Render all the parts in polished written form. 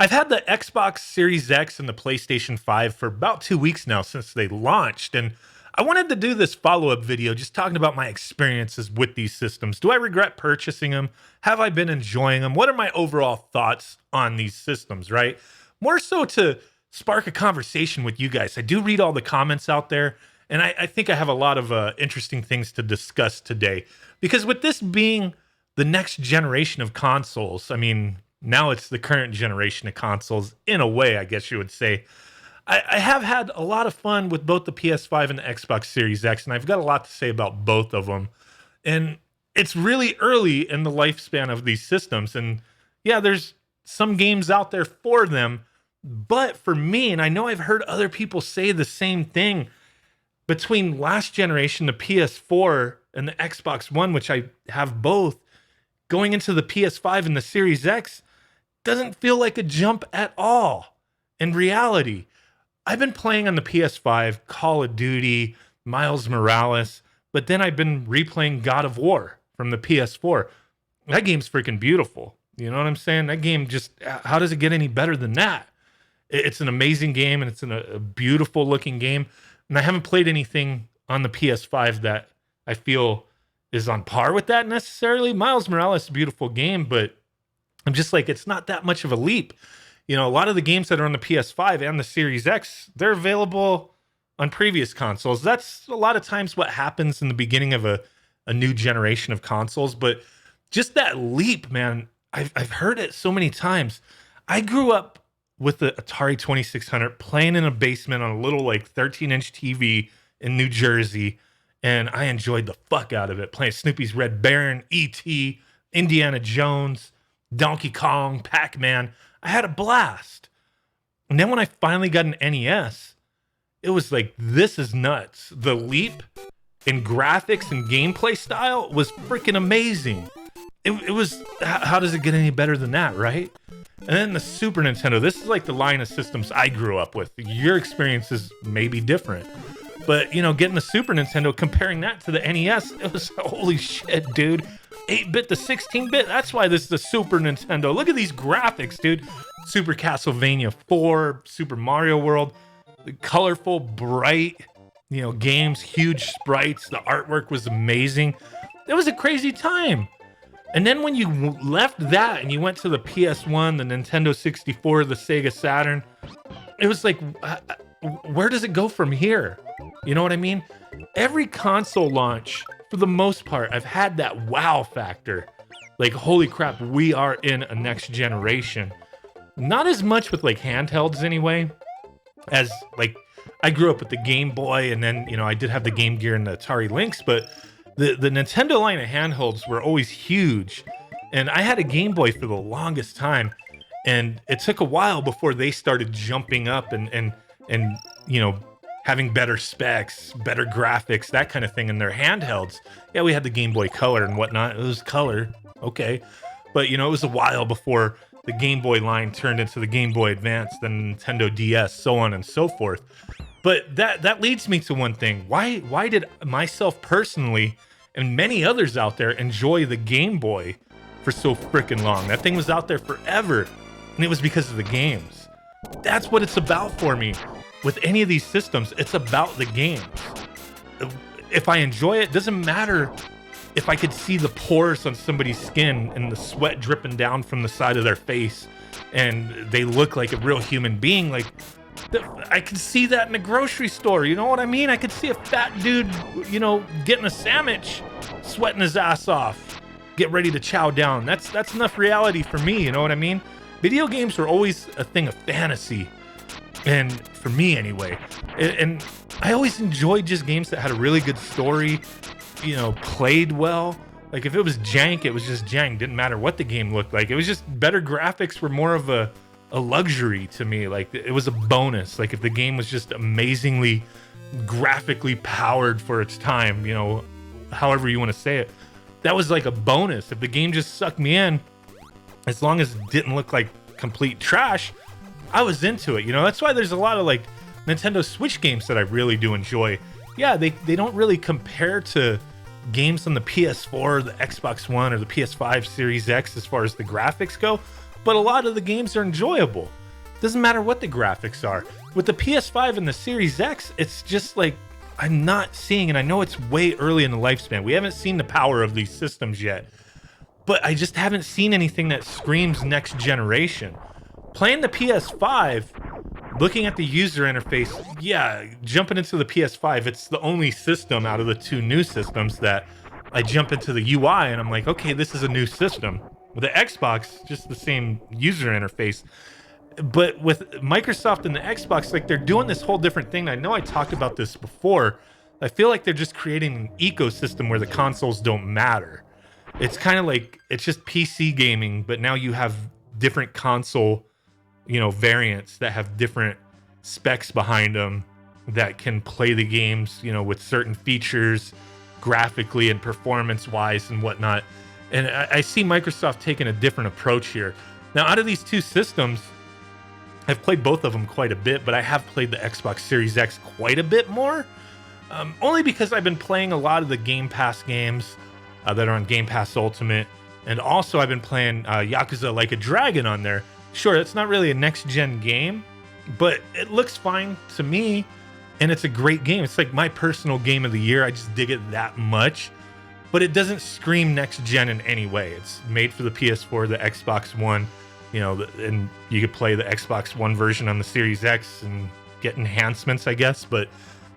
I've had the Xbox Series X and the PlayStation 5 for about 2 weeks now since they launched, and I wanted to do this follow-up video just talking about my experiences with these systems. Do I regret purchasing them? Have I been enjoying them? What are my overall thoughts on these systems, right? More so to spark a conversation with you guys. I do read all the comments out there, and I think I have a lot of interesting things to discuss today. Because with this being the next generation of consoles, I mean, now it's the current generation of consoles, in a way, I guess you would say. I have had a lot of fun with both the PS5 and the Xbox Series X, and I've got a lot to say about both of them. And it's really early in the lifespan of these systems. And yeah, there's some games out there for them. But for me, and I know I've heard other people say the same thing, between last generation, the PS4 and the Xbox One, which I have both, going into the PS5 and the Series X, doesn't feel like a jump at all. In reality, I've been playing on the PS5 Call of Duty, Miles Morales, but then I've been replaying God of War from the PS4. That game's freaking beautiful. You know what I'm saying? That game just, how does it get any better than that? It's an amazing game, and it's a beautiful looking game. And I haven't played anything on the PS5 that I feel is on par with that necessarily. Miles Morales is a beautiful game, but I'm just like, it's not that much of a leap. You know, a lot of the games that are on the PS5 and the Series X, they're available on previous consoles. That's a lot of times what happens in the beginning of a new generation of consoles. But just that leap, man, I've heard it so many times. I grew up with the Atari 2600 playing in a basement on a little like 13-inch TV in New Jersey, and I enjoyed the fuck out of it, playing Snoopy's Red Baron, E.T., Indiana Jones, Donkey Kong, Pac-Man. I had a blast. And then when I finally got an NES, it was like, this is nuts. The leap in graphics and gameplay style was freaking amazing. It was, how does it get any better than that, right? And then the Super Nintendo, this is like the line of systems I grew up with. Your experiences may be different. But, you know, getting the Super Nintendo, comparing that to the NES, it was, holy shit, dude. 8-bit to 16-bit, that's why this is the Super Nintendo. Look at these graphics, dude. Super Castlevania 4, Super Mario World, the colorful, bright, you know, games, huge sprites. The artwork was amazing. It was a crazy time. And then when you left that and you went to the PS1, the Nintendo 64, the Sega Saturn, it was like, where does it go from here? You know what I mean? Every console launch, for the most part, I've had that wow factor. Like, holy crap, we are in a next generation. Not as much with like handhelds anyway, as like I grew up with the Game Boy, and then, you know, I did have the Game Gear and the Atari Lynx, but the Nintendo line of handhelds were always huge. And I had a Game Boy for the longest time, and it took a while before they started jumping up and you know, having better specs, better graphics, that kind of thing in their handhelds. Yeah, we had the Game Boy Color and whatnot. It was color, okay. But, you know, it was a while before the Game Boy line turned into the Game Boy Advance, then Nintendo DS, so on and so forth. But that leads me to one thing. Why did myself personally and many others out there enjoy the Game Boy for so freaking long? That thing was out there forever, and it was because of the games. That's what it's about for me. With any of these systems, it's about the games. If I enjoy it, doesn't matter if I could see the pores on somebody's skin and the sweat dripping down from the side of their face and they look like a real human being. Like, I could see that in a grocery store, you know what I mean? I could see a fat dude, you know, getting a sandwich, sweating his ass off, get ready to chow down. That's enough reality for me, you know what I mean? Video games were always a thing of fantasy. And for me anyway, and I always enjoyed just games that had a really good story, you know, played well. Like, if it was jank, it was just jank. Didn't matter what the game looked like. It was just, better graphics were more of a luxury to me. Like, it was a bonus. Like, if the game was just amazingly graphically powered for its time, you know, however you want to say it, that was like a bonus. If the game just sucked me in, as long as it didn't look like complete trash, I was into it. You know, that's why there's a lot of like Nintendo Switch games that I really do enjoy. Yeah, they don't really compare to games on the PS4 or the Xbox One or the PS5 Series X as far as the graphics go, but a lot of the games are enjoyable. Doesn't matter what the graphics are. With the PS5 and the Series X, it's just like, I'm not seeing, and I know it's way early in the lifespan. We haven't seen the power of these systems yet, but I just haven't seen anything that screams next generation. Playing the PS5, looking at the user interface, yeah, jumping into the PS5, it's the only system out of the two new systems that I jump into the UI and I'm like, okay, this is a new system. With the Xbox, just the same user interface. But with Microsoft and the Xbox, like, they're doing this whole different thing. I know I talked about this before. I feel like they're just creating an ecosystem where the consoles don't matter. It's kind of like, it's just PC gaming, but now you have different console, variants that have different specs behind them that can play the games, with certain features graphically and performance wise and whatnot. And I see Microsoft taking a different approach here. Now, out of these two systems, I've played both of them quite a bit, but I have played the Xbox Series X quite a bit more. Only because I've been playing a lot of the Game Pass games that are on Game Pass Ultimate. And also I've been playing Yakuza Like a Dragon on there. Sure, it's not really a next-gen game, but it looks fine to me. And it's a great game. It's like my personal game of the year. I just dig it that much. But it doesn't scream next-gen in any way. It's made for the PS4, the Xbox One, and you could play the Xbox One version on the Series X and get enhancements, I guess. But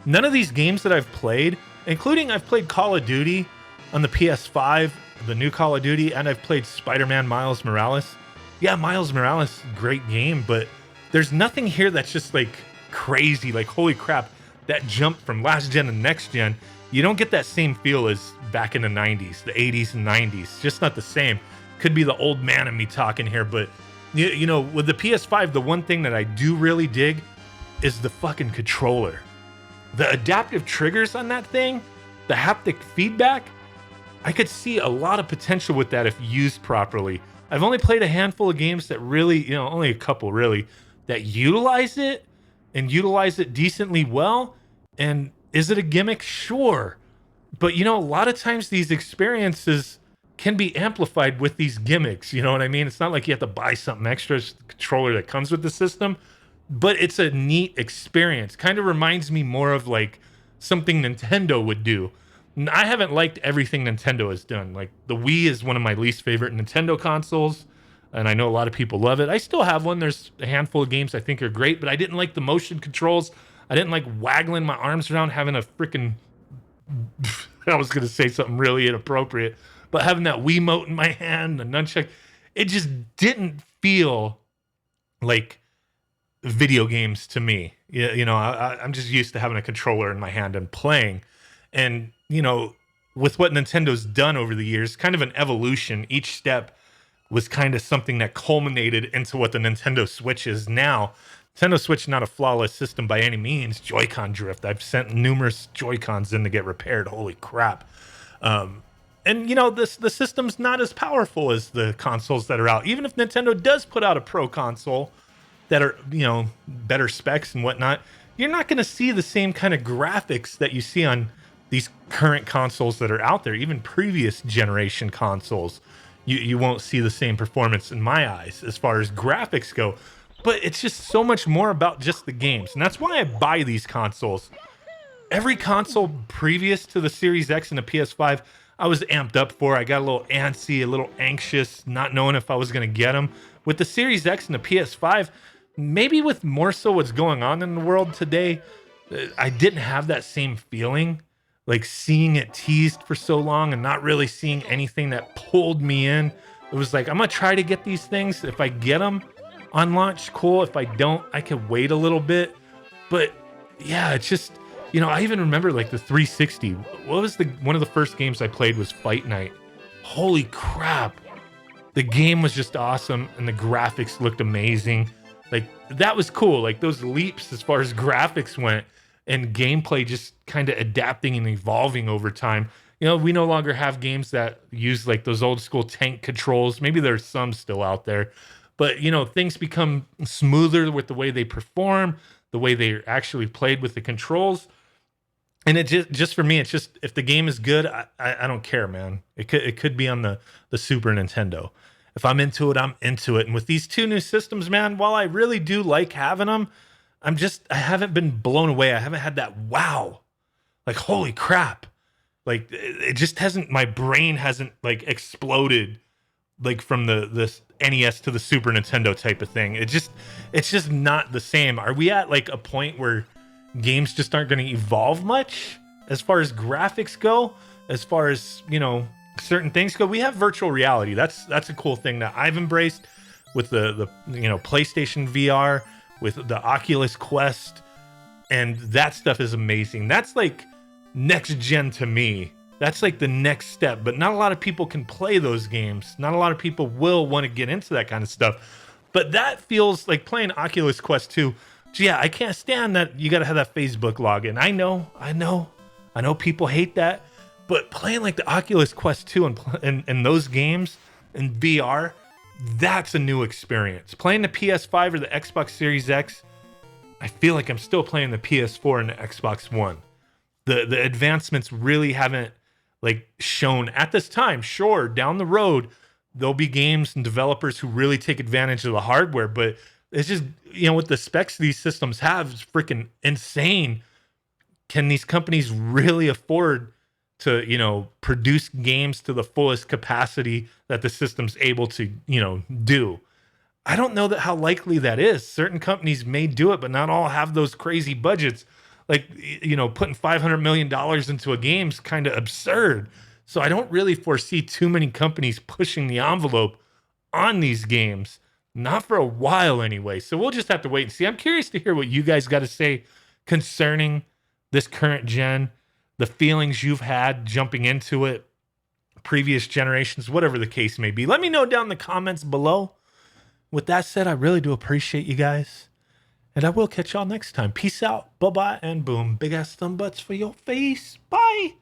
none of these games that I've played, including I've played Call of Duty on the PS5, the new Call of Duty, and I've played Spider-Man Miles Morales. Yeah, Miles Morales, great game, but there's nothing here that's just like crazy, like holy crap, that jump from last gen to next gen. You don't get that same feel as back in the 90s, the 80s and 90s. Just not the same. Could be the old man in me talking here, but with the PS5, the one thing that I do really dig is the fucking controller. The adaptive triggers on that thing, the haptic feedback, I could see a lot of potential with that if used properly. I've only played a handful of games that really, only a couple really, that utilize it and utilize it decently well. And is it a gimmick? Sure. But, a lot of times these experiences can be amplified with these gimmicks. You know what I mean? It's not like you have to buy something extra. It's the controller that comes with the system. But it's a neat experience. Kind of reminds me more of like something Nintendo would do. I haven't liked everything Nintendo has done. Like the Wii is one of my least favorite Nintendo consoles. And I know a lot of people love it. I still have one. There's a handful of games I think are great, but I didn't like the motion controls. I didn't like waggling my arms around, having a freaking... I was going to say something really inappropriate, but having that Wiimote in my hand, the nunchuck, it just didn't feel like video games to me. I'm just used to having a controller in my hand and playing. And, with what Nintendo's done over the years, kind of an evolution, each step was kind of something that culminated into what the Nintendo Switch is now. Nintendo Switch, not a flawless system by any means. Joy-Con drift. I've sent numerous Joy-Cons in to get repaired. Holy crap. And, the system's not as powerful as the consoles that are out. Even if Nintendo does put out a pro console that are, better specs and whatnot, you're not going to see the same kind of graphics that you see on these current consoles that are out there. Even previous generation consoles, you won't see the same performance in my eyes as far as graphics go. But it's just so much more about just the games. And that's why I buy these consoles. Every console previous to the Series X and the PS5, I was amped up for. I got a little antsy, a little anxious, not knowing if I was going to get them. With the Series X and the PS5, maybe with more so what's going on in the world today, I didn't have that same feeling. Like seeing it teased for so long and not really seeing anything that pulled me in. It was like, I'm going to try to get these things. If I get them on launch, cool. If I don't, I could wait a little bit. But yeah, it's just, I even remember like the 360. What was one of the first games I played was Fight Night. Holy crap. The game was just awesome and the graphics looked amazing. Like that was cool. Like those leaps as far as graphics went and gameplay just kind of adapting and evolving over time. We no longer have games that use like those old school tank controls. Maybe there's some still out there. But, things become smoother with the way they perform, the way they're actually played with the controls. And it just for me, it's just, if the game is good, I don't care, man. It could be on the Super Nintendo. If I'm into it, I'm into it. And with these two new systems, man, while I really do like having them, I haven't been blown away. I haven't had that wow, like, holy crap. Like, it just hasn't, my brain hasn't like exploded like from the NES to the Super Nintendo type of thing. It's just not the same. Are we at like a point where games just aren't going to evolve much as far as graphics go, as far as, certain things go? We have virtual reality. That's a cool thing that I've embraced with the PlayStation VR, with the Oculus Quest, and that stuff is amazing. That's like next gen to me. That's like the next step, but not a lot of people can play those games. Not a lot of people will want to get into that kind of stuff. But that feels like playing Oculus Quest 2. Yeah, I can't stand that you got to have that Facebook login. I know people hate that, but playing like the Oculus Quest 2 and those games in VR, that's a new experience. Playing the PS5 or the Xbox Series X, I feel like I'm still playing the PS4 and the Xbox One. The advancements really haven't like shown at this time. Sure, down the road there'll be games and developers who really take advantage of the hardware, but it's just, with the specs these systems have, it's freaking insane. Can these companies really afford to, produce games to the fullest capacity that the system's able to, do? I don't know how likely that is. Certain companies may do it, but not all have those crazy budgets. Like, putting $500 million into a game's kind of absurd. So I don't really foresee too many companies pushing the envelope on these games. Not for a while anyway. So we'll just have to wait and see. I'm curious to hear what you guys got to say concerning this current gen, the feelings you've had jumping into it, previous generations, whatever the case may be. Let me know down in the comments below. With that said, I really do appreciate you guys. And I will catch y'all next time. Peace out. Bye-bye and boom. Big ass thumb butts for your face. Bye.